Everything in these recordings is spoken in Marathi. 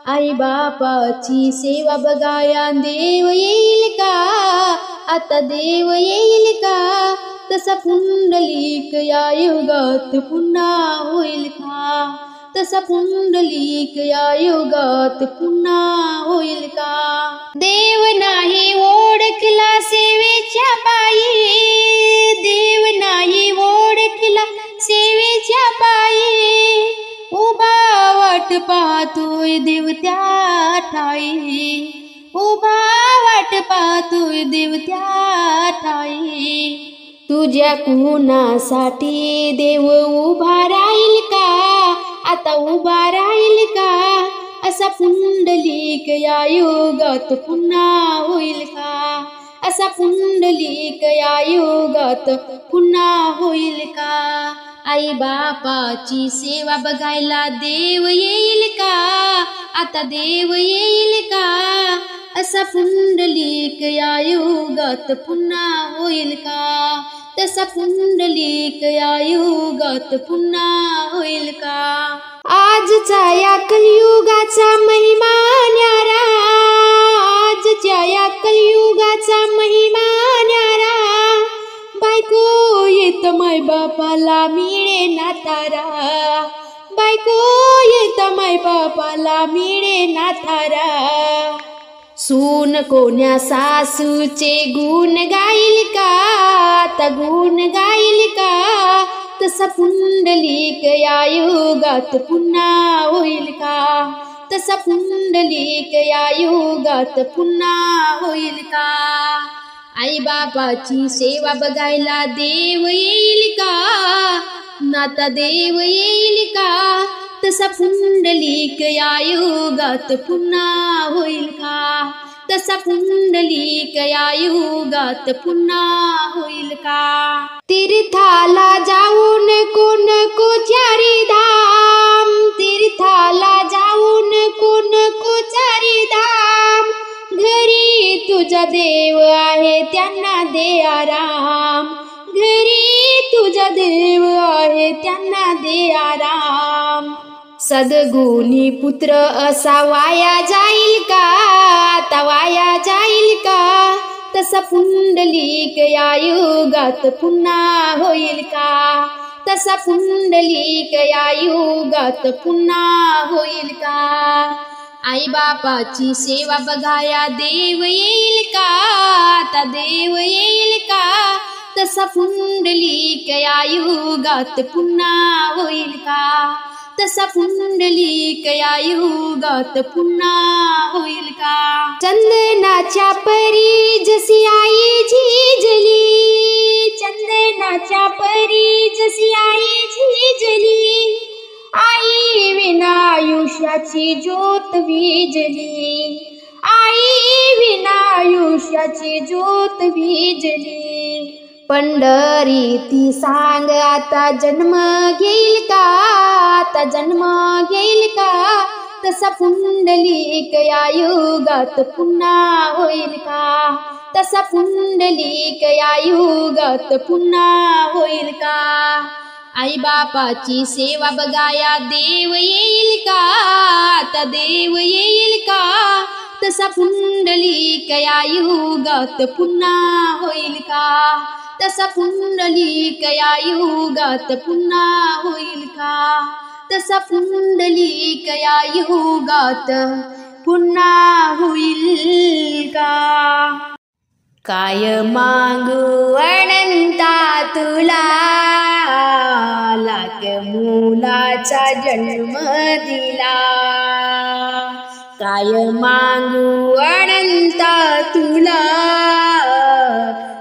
आई बापाची सेवा बघाया देव येईल का? आता देव येईल का? तसा पुंडलिक या युगात पुन्हा होईल का? तसा पुंडलिक या युगात पुन्हा होईल का? देव नाही ओळखला सेवेच्या पायी, देव नाही ओळखला सेवेच्या पायी, उभा वाट पाहतोय देव त्या ठाई, उभा वाट पाहतोय देव त्या ठाई. तुझ्या कुणासाठी देव उभा राहील का? आता उभा राहील का? असा पुंडलिक या युगात पुन्हा होईल का? असा पुंडलिक या युगात पुन्हा होईल का? आई बापाची सेवा बघायला देव येईल का? आता देव येईल का? असा पुंडलिक या युगात पुन्हा होईल का? तसा पुंडलिक या युगात पुन्हा होईल का? आजचा या कलियुगाचा महिमा न्यारा, आजच्या या कलियुगाचा महिमा न्यारा, बायको येत माय बापाला मिळे ना तारा, बायको येत माय बापाला मिळे ना तारा. सून कोण्या सासूचे गुण गाईल का? आता गुण गाईल का? तसा पुंडलिक या युगात पुन्हा होईल का? तसा पुंडलिक या युगात पुन्हा होईल का? आई बापाची सेवा बघायला देव येईल का? नाता देव येईल का? तसा पुंडलिक या युगात पुन्हा होईल का? तसा पुंडलिक या युगात पुन्हा होईल का? तीर्थाला जाऊन कोण को चारी धाम, तीर्थाला जाऊन कोण को चारी धाम, घरी तुझा देव आहे त्यांना दे आराम, घरी तुझा देव आहे त्यांना दे आराम. सद्गुणी पुत्र असा वाया जाईल का? आता वाया जाईल का? तसा पुंडलिक या युगात पुन्हा होईल का? तसा पुंडलिक या युगात पुन्हा होईल का? आई बापाची सेवा बघाया देव येईल का? आता देव येईल का? तसा पुंडलिक या युगात पुन्हा होईल का? तसा पुंडलिक या युगात पुन्हा होईल का? चंदनाच्या परी जशी आई झिजली, चंदनाच्या परी जशी आई झिजली, आई विना आयुष्याची ज्योत विजली, आई विना आयुष्याची ज्योत विजली. पंढरी ती सांग आता जन्म घेईल का? आता जन्म घेईल का? तसा पुंडलिक या युगात पुन्हा होईल का? तसा पुंडलिक या युगात पुन्हा होईल का? आई बापाची सेवा बघाया देव येईल का? आता देव येईल का? तसा पुंडलिक या युगात पुन्हा होईल का? तसा पुंडलिक या युगात पुन्हा होईल का? तसा पुंडलिक या युगात पुन्हा होईल का? काय मागू अनंता तुला, लाख मुलाचा जन्म दिला. काय मागू अनंता तुला,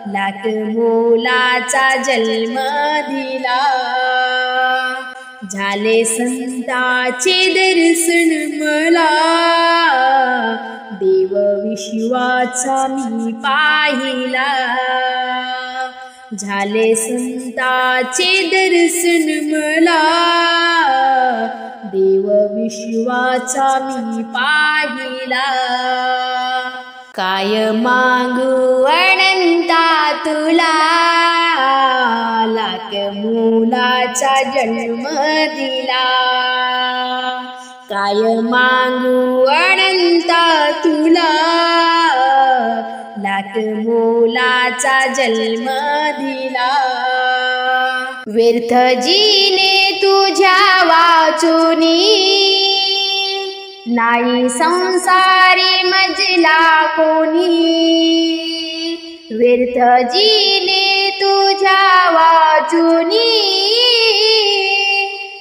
लाख मुलाचा जन्म दिला. झाले संताचे दर्शन मला, देव विश्वाचा मी पाहिला. झाले संताचे दर्शन मला, देव विश्वाचा मी पाहिला. काय मागू अनंता तुला, लाख मुलाचा जन्म दिला. काय मागू मुलाचा जन्म दिला. व्यर्थ जीने तुझ्या वाचुनी, नाही संसारी मजला कोणी. व्यर्थ जीने तुझ्या वाचुनी,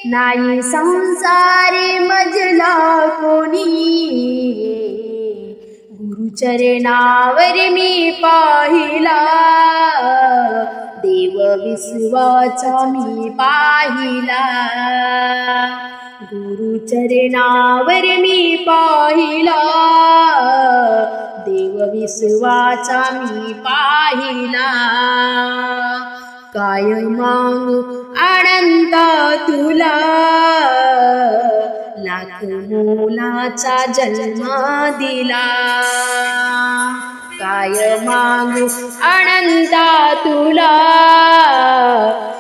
नाही संसारी मजला कोणी. गुरुचरणावर मी पाहिला, देव विश्वाचा मी पाहिला. गुरुचरणावर मी पाहिला, देव विश्वाचा मी पाहिला. काय मागू अनंता तुला, लाख मोलाचा जन्म दिला. काय मागू अनंता तुला,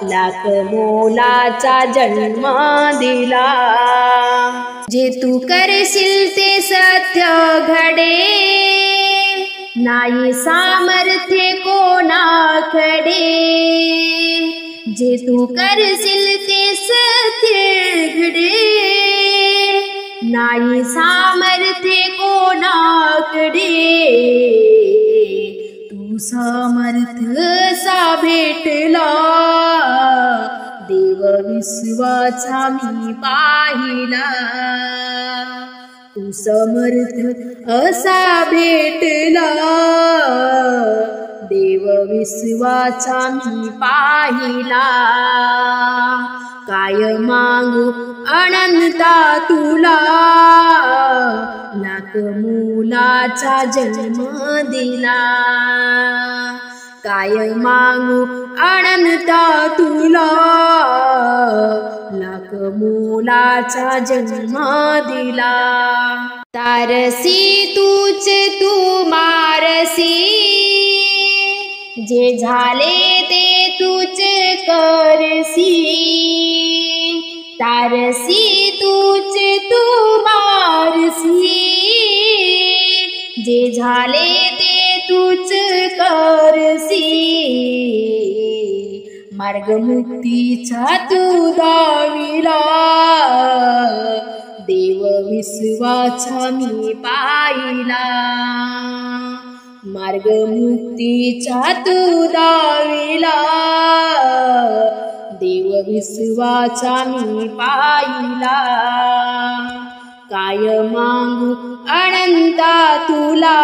लाख मोलाचा जन्म दिला. जे तू करशील ते सत्य घडे, नाही सामर्थ्य कोणाकडे. जे तू करशील ते सत्य घडे, नाही सामर्थ्य कोणाकडे. तू समर्थ सा भेटला, देव विश्वाचा मी पाहिला. तू समर्थ असा भेटला, देव विश्वाचा मी पाहिला. काय मागू अनंता तुला, लाख मोलाचा जन्म दिला. काय मागू अनंता तुला, लाख मोलाचा जन्म दिला. तारसी तूच तू मारसी, जे झाले ते तूच करसी. तारसी तूच तू मारसी, जे झाले ते तूच करसी. मार्ग मुक्तीचा तू दाविला, देव विश्वाचा मी पाहिला. मार्ग मुक्तीचा तू दाविला, देव विश्वाचा मी पाहिला. काय मागू अनंता तुला,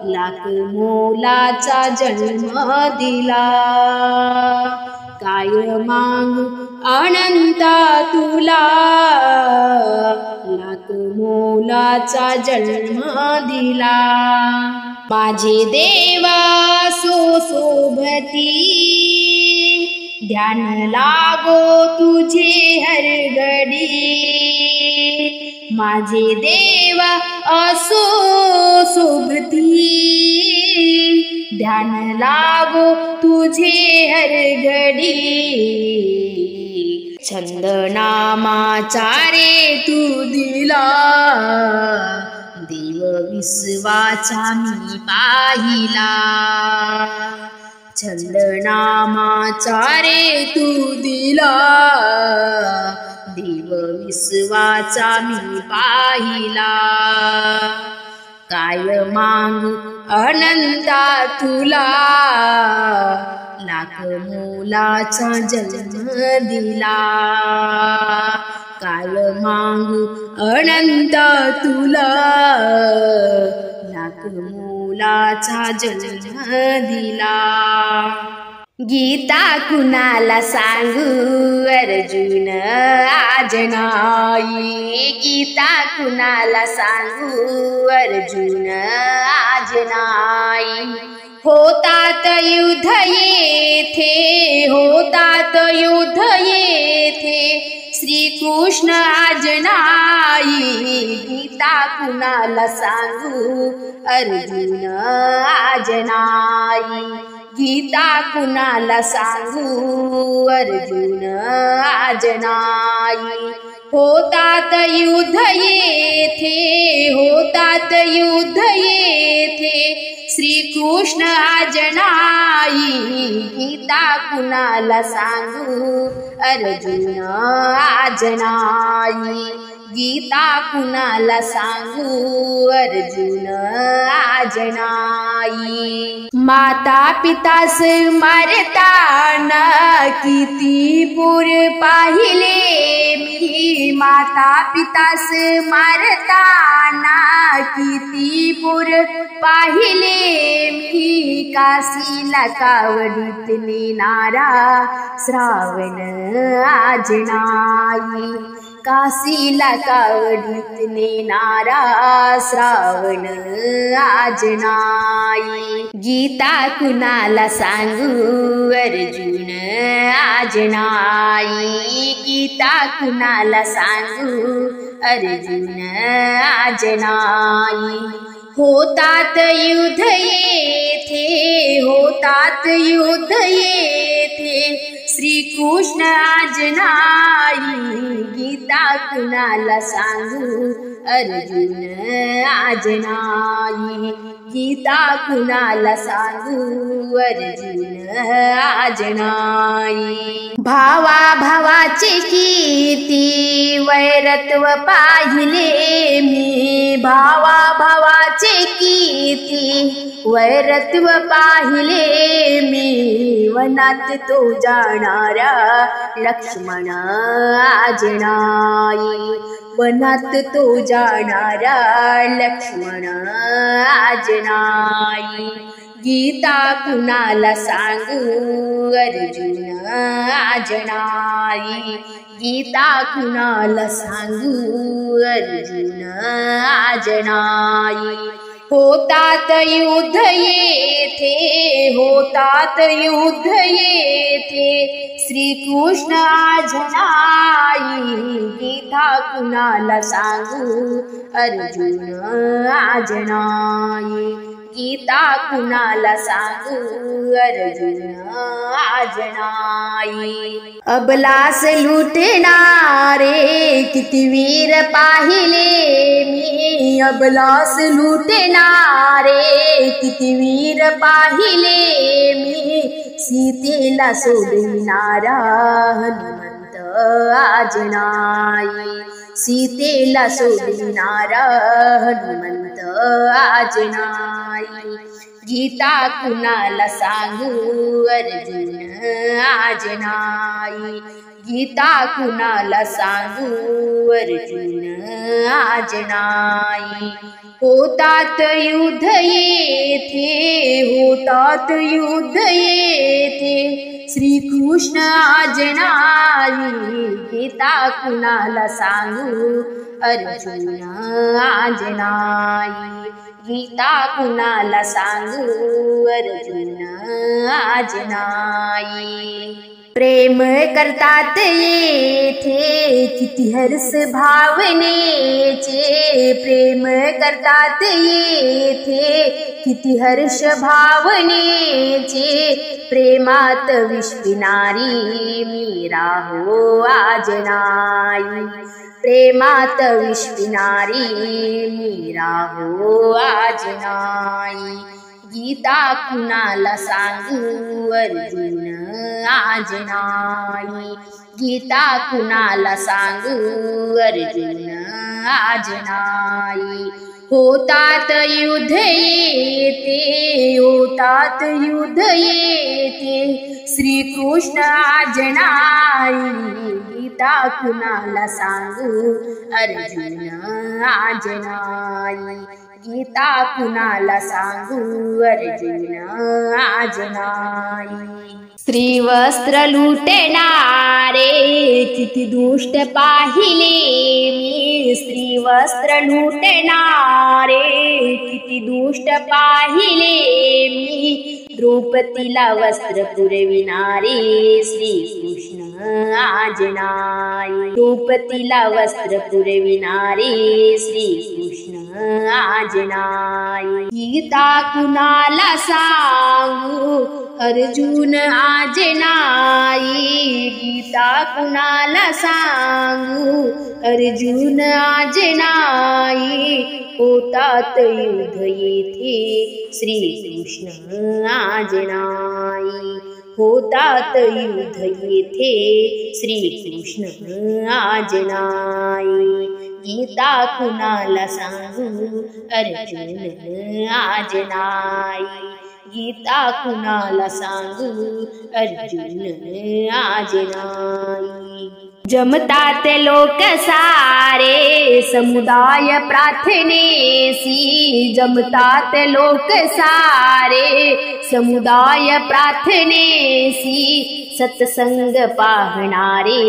लाख मोलाचा जन्म दिला. काय मागू अनंता तुला, लाख मोलाचा जन्म दिला. माझे देवा सोबती, ध्यान लागो तुझे हर घडी. माझे देवा असो सोबती, ध्यान लागो तुझे हर घडी. छंद नामाचा रे तू दिला, देव विश्वाचा मी पाहिला. छंद नामाचा रे तू दिला, देव विश्वाचा मी पाहिला. काय मागू अनंता तुला, लाख मोलाचा जन्म दिला. काय मागू अनंता तुला, लाख मोलाचा जन्म दिला. गीता कुणाला सांगू अर्जुन आज नाही. गीता कुणाला सांगू अर्जुन आज नाही. होतात युद्ध येथे, होतात युद्ध येथे, श्रीकृष्ण आज नाही. गीता कुणाला सांगू अर्जुन आज नाही. गीता कुणाला सांगू अर्जुन आज नाही. होतात युद्ध येथे, होतात युद्ध येथे, श्रीकृष्ण आज नाही गीता कुणाला सांगू अर्जुन आज नाही गीता कुणाला सांगू अर्जुन आज नाही माता पितास मारताना किती पूर पाहिले मी माता पितास मारताना किती पूर पाहिले मी काशीला कावडीत नेणारा श्रावण आज नाही काशीला कावडीत नेणारा श्रावण आज नाही गीता कुणाला सांगू अर्जुन आज नाही गीता कुणाला सांगू अर्जुन आज नाही होतात युद्ध येथे होतात युद्ध येथे श्रीकृष्ण आज नाही गीता कुणाला सांगू अर्जुन आज नाही गीता कुणाला सांगू अर्जुन आज नाही भावा भावाचे किती वैरत्व पाहिले मी भावा भावाचे किती वैरत्व पाहिले मी वनात तो जाणारा लक्ष्मण आज नाही वनात तो जाणारा लक्ष्मण आज नाही गीता कुणाला सांगू अर्जुन आज नाही गीता कुणाला सांगू अर्जुन आज नाही होतात युद्ध येथे होतात युद्ध येथे श्रीकृष्ण आज नाही गीता कुणाला सांगू अर्जुन आज नाही गीता कुणाला सांगू अर्जुन आज नाही अबलास लुटणारे किती वीर पाहिले मी अबलास लुटणारे किती वीर पाहिले मी सीतेला सोडणारा हनुमंत आज नाही सीतेला सोडणारा हनुमंत आज नाही गीता कुणाला सांगू अर्जुन आज नाही गीता कुणाला सांगू अर्जुन आज नाही होतात युद्ध येथे होतात युद्ध येथे श्रीकृष्ण आज नाही गीता कुणाला सांगू अर्जुन आज नाही गीता कुणाला सांगू अर्जुन आज नाही प्रेम करतात येथे किती हर्ष भावनेचे प्रेम करतात येथे किती हर्ष भावनेचे प्रेमात विश्विनारी मीरा हो आज नाही प्रेमात विश्विनारी मीरा हो आज नाही गीता कुणाला सांगू अर्जुन आज नाही गीता कुणाला सांगू अर्जुन आज नाही होतात युद्ध येते होतात युद्ध येते श्रीकृष्ण आज नाही गीता कुणाला सांगू अर्जुन आज नाही गीता कुणाला सांगू अर्जुन आज नाही स्त्रीवस्त्र लुटणारे किती दुष्ट पाहिले मी स्त्रीवस्त्र लुटणारे किती दुष्ट पाहिले मी द्रौपदीला वस्त्र पुरविणारे श्रीकृष्ण आज नाही द्रौपदीला वस्त्र पुरविणारे श्रीकृष्ण आज नाही गीता कुणाला सांगू अर्जुन आज नाही गीता कुणाला सांगू अर्जुन आज नाही होतात युद्ध येथे श्रीकृष्ण आजनाई होतात युद्ध येथे श्रीकृष्ण आजनाई गीता कुणाला सांगू अर्जुन आजनाई गीता कुणाला सांगू अर्जुन आजनाई जमतात लोक सारे समुदाय प्रार्थनेसी जमतात लोक सारे समुदाय प्रार्थनेसी सत्संग पाहणारे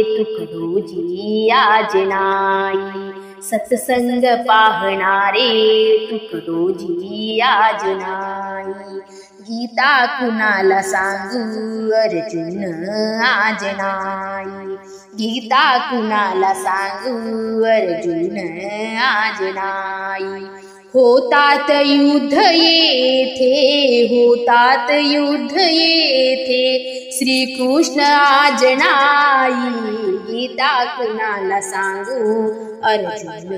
तुकडोजी आजनाई सत्संग पाहणारे तुकडोजी आजनाई गीता कुणाला सांगू अर्जुन आजनाई गीता कुणाला सांगू अर्जुन आजनाई होतात युद्ध येथे होतात युद्ध येथे श्रीकृष्ण आजनाई गीता कुणाला सांगू अर्जुन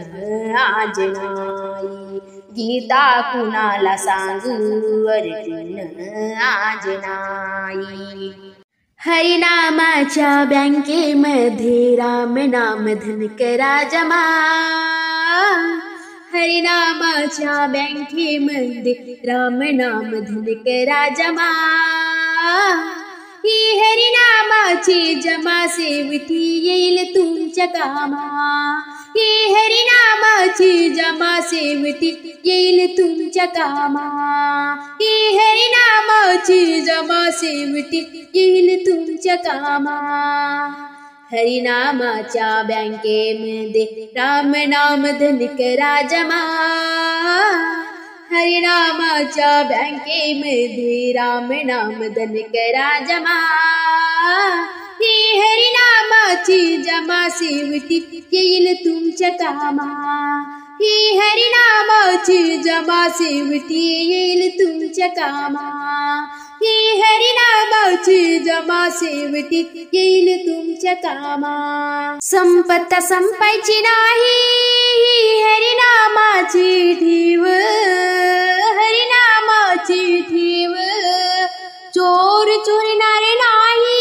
आजनाई गीता कुणाला सांगू अर्जुन आजनाई हरिनामाच्या बँकेमध्ये राम नाम धन करा जमा हरिनामाच्या बँकेमध्ये राम नाम धन करा जमा ही हरिनामाची जमा सेवती येईल तुमच्या कामा ही हरिनामाची जमा सेवती येईल तुमच्या कामा ही हरिनामाची जमा सेवती येईल तुमच्या कामा हरिनामाच्या बँकेमध्ये राम नाम धन करा जमा हरिनामाच्या बँकेमध्ये राम नाम धन करा जमा ही हरिनामाची जमा सेवती येईल तुमच्या कामा ही हरिनामाची जमा सेवती येईल तुमच्या कामा ही हरिनामाची जमा सेवती येईल तुमच्या कामा संपत संपायची नाही ही हरिनामाची ठेव हरिनामाची ठेव चोर चोरणारे नाही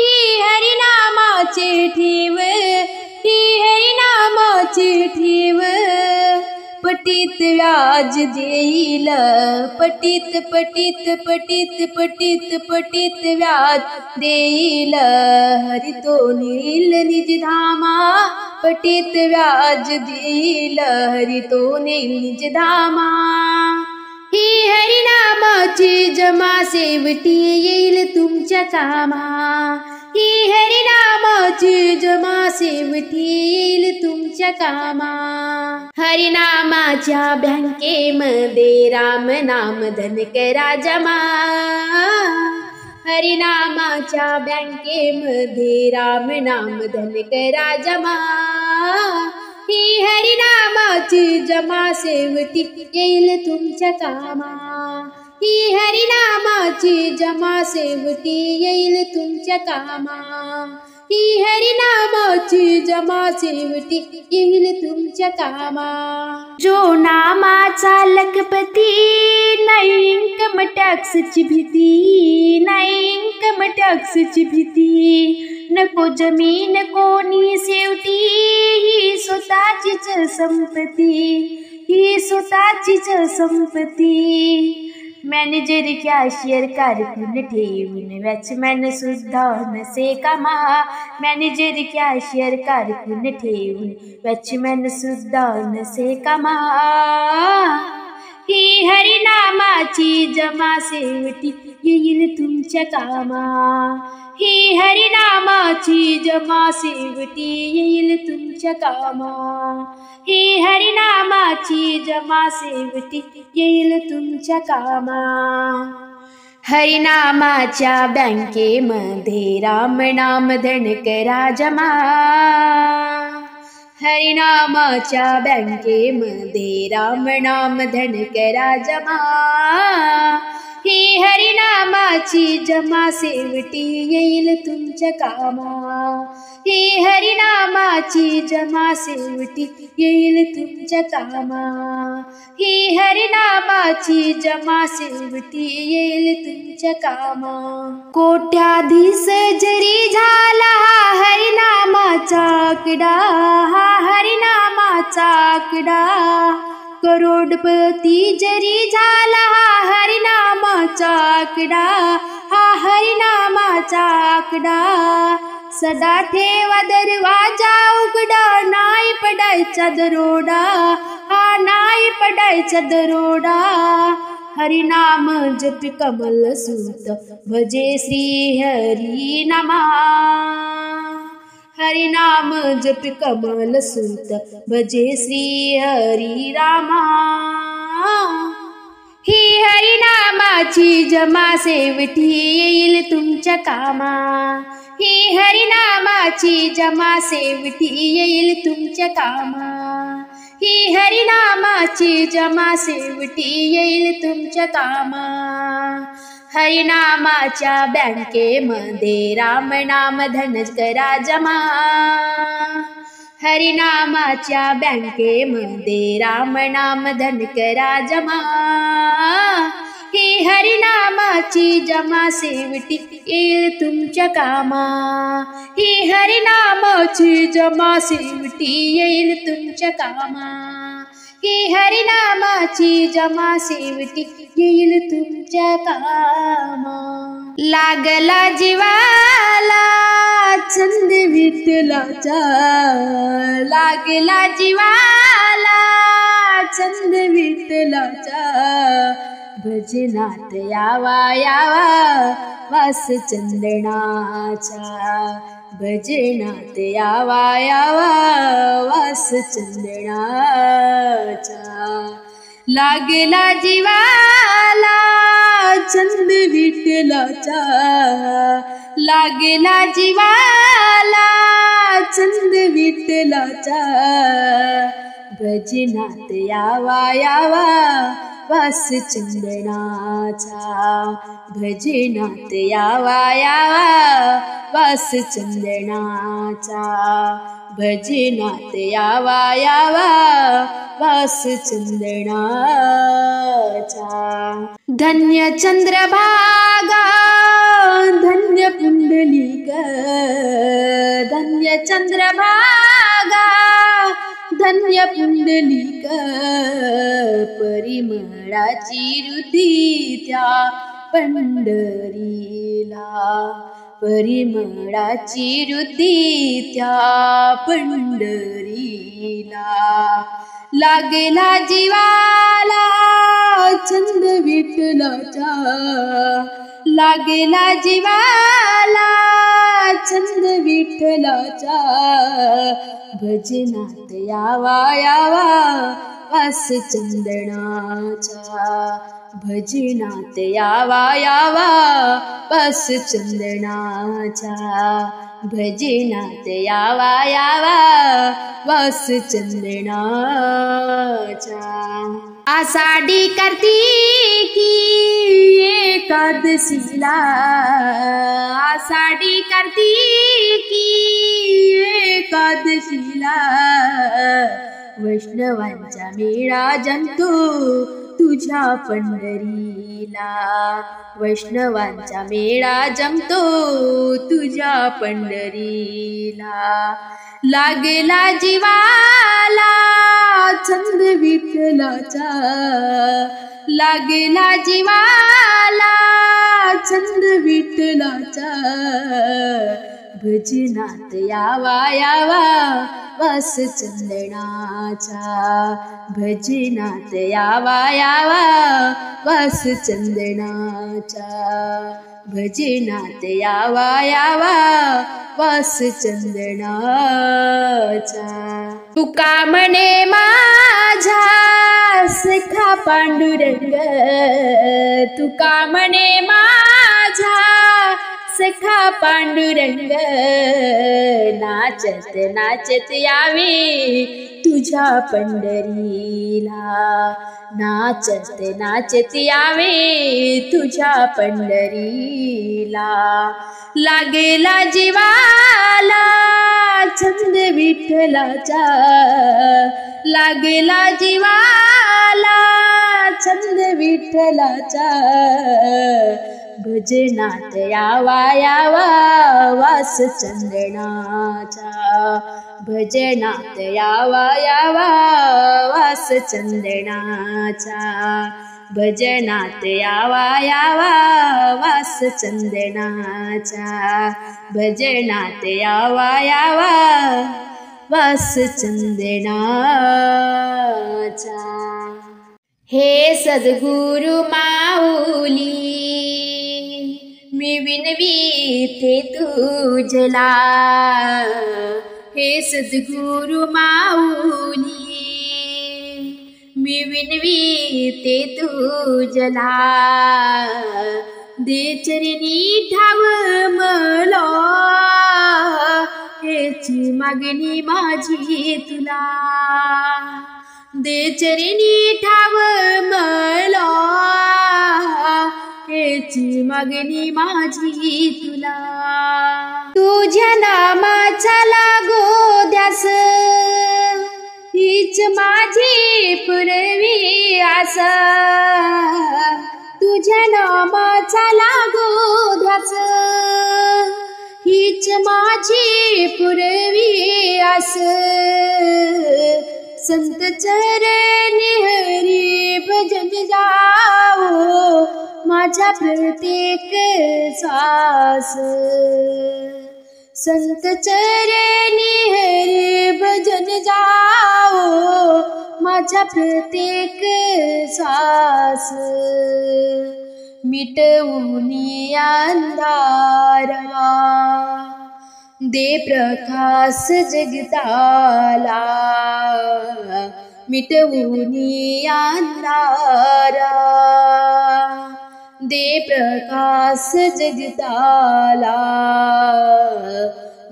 ही हरिनामाची ठेव ही हरिनामाची ठेव पटीत व्याज देईल पटीत पटीत पटीत पटीत पटीत व्याज देईल हरि तो नील निज धामा पटीत व्याज देईल हरि तो नील निज धामा ही हरिनामाची जमा सेवटी येईल तुमच्या कामा ही हरिनामाची जमा सेवटी येईल तुमच्या कामा हरिनामाच्या बँकेमध्ये राम नाम धन करा जमा हरिनामाच्या बँकेमध्ये राम नाम धन करा जमा ही हरिनामाची जमा सेवटी येईल तुमच्या कामा ही हरिनामाची जमा सेवटी येईल तुमच्या कामा ही हरिनामाची जमा सेवटी येईल तुमच्या कामा जो नामाचा लखपती नाही इन्कम टॅक्सची भीती नाही इन्कम टॅक्सची भीती नको जमीन कोणी सेवटी ही स्वतःचीच संपत्ती ही स्वतःचीच संपत्ती मॅनेजर कॅशियर कारकून ठेवून वॅचमॅन सुद्धा नसे कामा मॅनेजर कॅशियर कारकून ठेवून वॅचमॅन सुद्धा नसे कामा ही हरिनामाची जमा सेवटी येईल तुमच्या कामा ही हरिनामाची जमा सेवटी येईल तुमच्या कामा ही हरिनामाची जमा सेवटी येईल तुमच्या कामा हरिनामाच्या बँकेमध्ये राम नाम धन करा जमा हरिनामाच्या बँकेमध्ये राम नाम धन करा जमा ही हरिनामाची जमा सेवटी येईल तुमच्या कामा. ही हरिनामाची जमा सेवटी येईल तुमच्या कामा. ही हरिनामाची जमा सेवटी येईल तुमच्या कामा. कोट्याधीश जरी झाला हा हरिनामाचा आकडा, हा हरिनामाचा आकडा. करोडपती जरी झाला हा हरिनामाचा आकडा, हा हरिनामाचा आकडा. सदा ठेवा दरवाजा उघडा, नाही पडायचा दरोडा, हा नाही पडायचा दरोडा. हरिनाम जप कमल सूत भजे श्री हरी नमा. हरिनाम जप कमल सूत भजे श्री हरी रामा. ही हरिनामाची जमा सेवटी येईल तुमच्या कामा. ही हरिनामाची जमा सेवटी येईल तुमच्या कामा. ही हरिनामाची जमा सेवटी येईल तुमच्या कामा. हरिनामाच्या बँकेमध्ये रामनाम धनच करा जमा. हरिनामाच्या बँकेमध्ये रामनाम धन करा जमा. ही हरिनामाची जमा सेवटी येईल तुमच्या कामा. ही हरिनामाची जमा सेवटी येईल तुमच्या कामा. ही हरिनामाची जमा सेवटी येईल तुमच्या कामा. लागला जीवाला छंद विठ्ठलाचा, लागला जीवाला छंद विठ्ठलाचा. भजनात यावा यावा वास चंदनाचा. भजनात यावा यावा वास चंदनाचा. लागला जीवाला छंद विठ्ठलाचा, लागला जीवाला छंद विठ्ठलाचा. भजनात यावा यावा वास चंदनाचा. भजनात यावा यावा वास चंदनाचा. भजनात यावा यावा वास चंदनाचा. धन्य चंद्रभागा धन्य पुंडलिक, धन्य चंद्रभागा धन्य पुंडलिक. परिमळाची रुधी त्या पंढरीला, परिमळाची रुधी त्या पंढरीला. लागला जीवाला छंद विठ्ठलाचा, लागला जीवाला छंद विठ्ठलाचा. भजनात यावा यावा वास चंदनाचा. भजनात यावा यावा वास चंदनाचा. भजनात यावा यावा वास चंदनाचा. आषाढी कार्तिकी एकादशीला, आषाढी कार्तिकी एकादशीला. वैष्णवांचा मेळा जमतो तुझ्या पंढरीला. वैष्णवांचा मेळा जमतो तुझ्या पंढरीला. लागला जीवाला छंद विठ्ठलाचा, लागला जीवाला छंद विठ्ठलाचा. भजनात यावा यावा वास चंदनाचा. भजनात यावा यावा वास चंदनाचा. भजनात यावा यावा वास चंदनाचा. तुका म्हणे माझा सखा पांडुरंग, तुका म्हणे माझा सखा पांडुरंग नाचत नाचत यावे तुझ्या पंढरीला नाचत नाचत यावे तुझ्या पंढरीला लागेला जीवाला छंद विठ्ठलाचा लागेला जीवाला छंद विठ्ठलाचा भजनात यावा यावा वास चंदनाचा भजनात यावा यावा वास चंदनाचा भजनात यावा यावा वास चंदनाचा भजनात यावा यावा वास चंदनाचा हे सद्गुरु माऊली मी विनवीते तुझला हे सद्गुरु माऊली मी विनवीते तुझला दे चरणी ठाव मला हेची मागणी माझी तुला दे चरणी ठाव मला हेची मागणी माझी तुला तुझ्या नामाचा लागो ध्यास हीच माझी पूर्वी आस तुझ्या नामाचा लागो ध्यास हीच माझी पूर्वी आस संत चरणी हरी भजन जाओ माझ्या प्रत्येक श्वास संत चरणी हरी भजन जाओ माझ्या प्रत्येक श्वास मिटवूनी अंधारा दे प्रकाश जगताला मिटवूनी अंधारा दे प्रकाश जगताला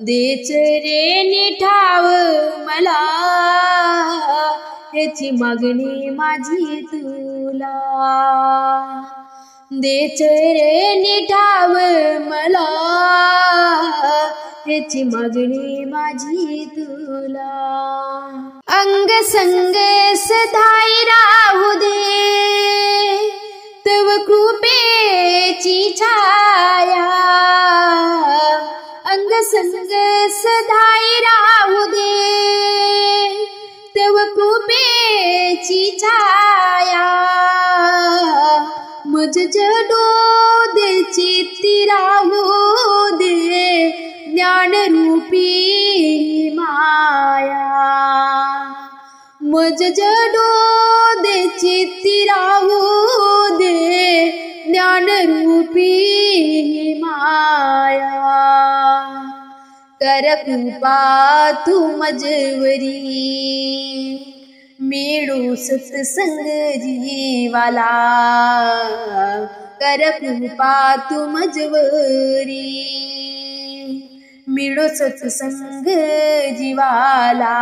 दे चरणी ठाव मला याची मागणी माझी तुला दे चरणी ठाव मला याची मागणी माझी तुला अंग संग सदाई राहू दे तव कृपेची छाया अंग संग सदाई राहू दे तव कृपेची छाया मज जडो दे चित्ती राहू दे ज्ञानरूपी माया मज जडो दे चित्ती राहू दे ज्ञानरूपी माया कर कृपा तू मजवरी मिळू सत्संग जीवाला कर कृपा तू मजवरी मिळो सत्संग जीवाला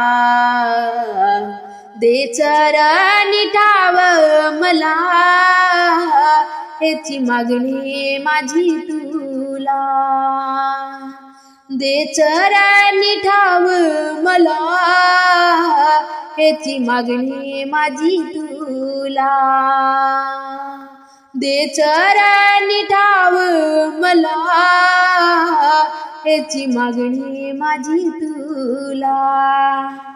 दे चरणी ठाव मला याची मागणी माझी तुला दे चरणी ठाव मला याची मागणी माझी तुला दे चरणी ठाव मला याची मागणी माझी तुला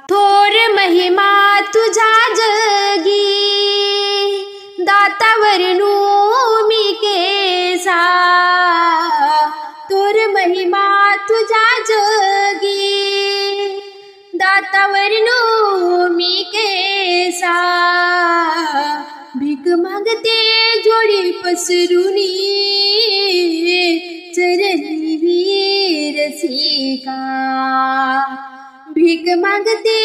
थोर महिमा तुझा जगी दातावरनू मी केसा थोर महिमा तुझा जगी दातावरनू मी केसा भीक मागते जोडी पसरुनी चरणी रसिका भीक मागते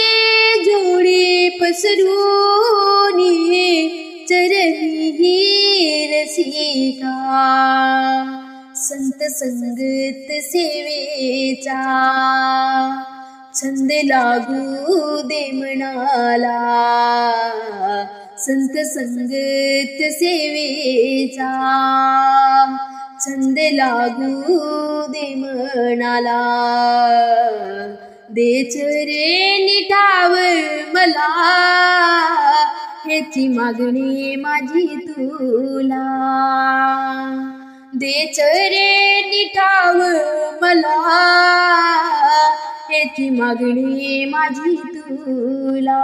जोडी पसरुनी चरणी रसिका संत संगत सेवेचा छंद लागू दे मनाला संत संगत सेवेचा छंद लागू दे मनाला देच रे निठाव मला हेची मागणी माझी तुला देच रे निठाव मला हेची मागणी माझी तुला